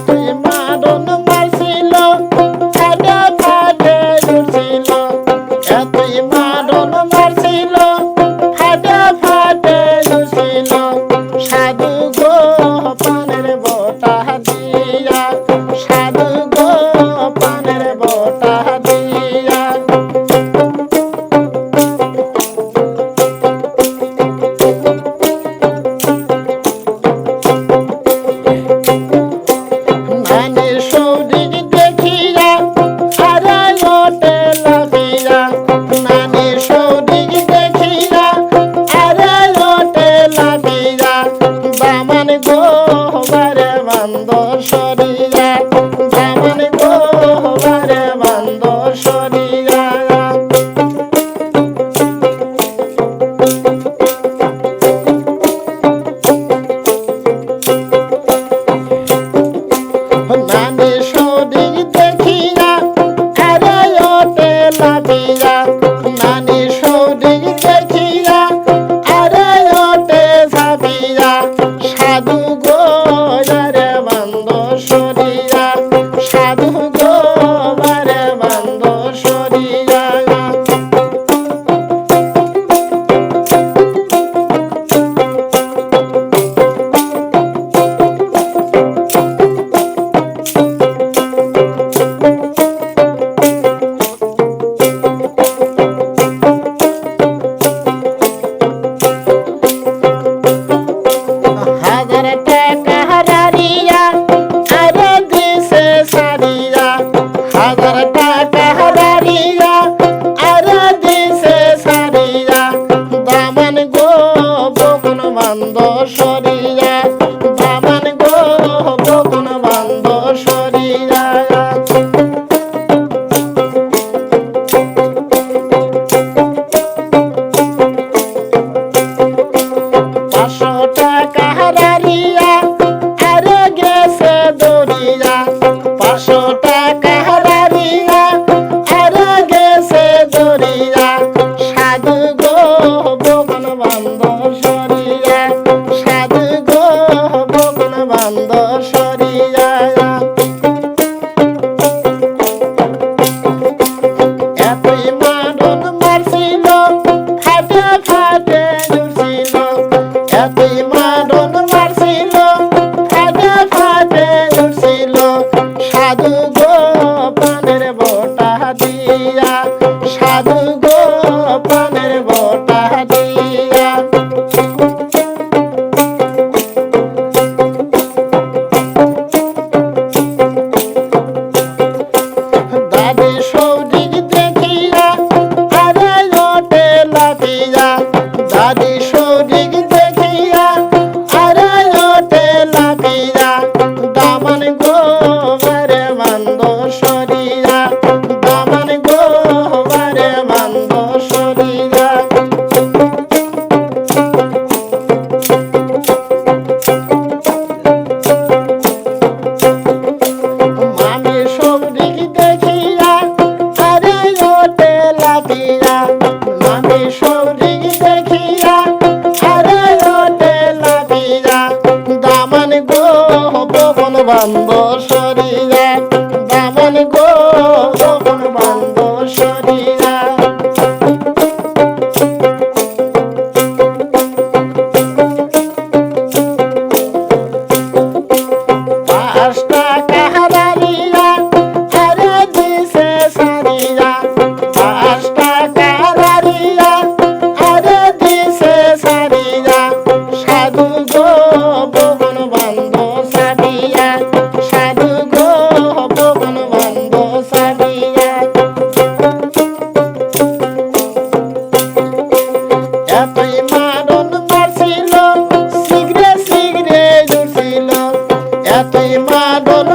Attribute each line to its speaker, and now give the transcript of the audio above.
Speaker 1: এতই মারণ মারছিল ফাটে ফাটে উঠছিল এতই মারণ মারছিল ফাটে ফাটে উঠছিল সাধু গো পানের বোটা দিয়া সাধু গো পানের বোটা দিয়া নানের সৌদিক দেখিয়া আরে ওঠে লাফিয়া নানের সৌদিক দেখিয়া আরে ওঠে লাফিয়া দামান গো বারে বান্দ সরিয়া দামান গো বারে বান্দ সরিয়া নানি সৌদিক দেখিয়া আরে ওঠে লাফিয়া নানি সৌদিক দেখিয়া আরে ওঠে ঝাঁপিয়া সাধু গো বারে বান্দ সরিয়া সাধু গো বারে বান্দ সরিয়া হাজার টাকা হারারিয়া আরে দিছে সারিয়া হাজার টাকা হারারিয়া আরে দিছে সারিয়া দামান গো বকন বান্দ সরিয়া দামান গো বকন বান্দ সরিয়া পাঁচশো টাকা হারারিয়া আরে গেছে দরিয়া পাঁচশো টাকা হারারিয়া আরে গেছে দরিয়া সাধু গো বকন বান্দ সরিয়া সাধু গো বকন বান্দ সরিয়া এতই মারণ মারছিল ফাটে ফাটে উঠছিল এতই মারণ মারছিল ফাটে ফাটে উঠছিল সাধু গো পানের বোটা দিয়া সাধু গো পানের বোটা দিয়া দাদি সৌদিক দেখিয়া আরে ওঠে লাফিয়া দাদি সৌদিক দেখিয়া আরে ওঠে লাফিয়া দামান গো বারে বান্দ সরিয়া দামান গো বারে বান্দ সরিয়া মামি সৌদিক দেখিয়া আরে ওঠে লাফিয়া মামি সৌদিক দেখিয়া আরে ওঠে লাফিয়া দামান গো বকন বান্দ সরিয়া দামান গো বকন বান্দ সরিয়া পাঁচ টাকা হারারিয়া আরে দিছে সারিয়া পাঁচ টাকা হারারিয়া আরে দিছে সারিয়া সাধু গো বকন বান্দ সারিয়া সাধু গো বকন বান্দ সারিয়া এতই মারণ মারছিল শীঘ্রে শীঘ্রে উঠছিল এতই মারণ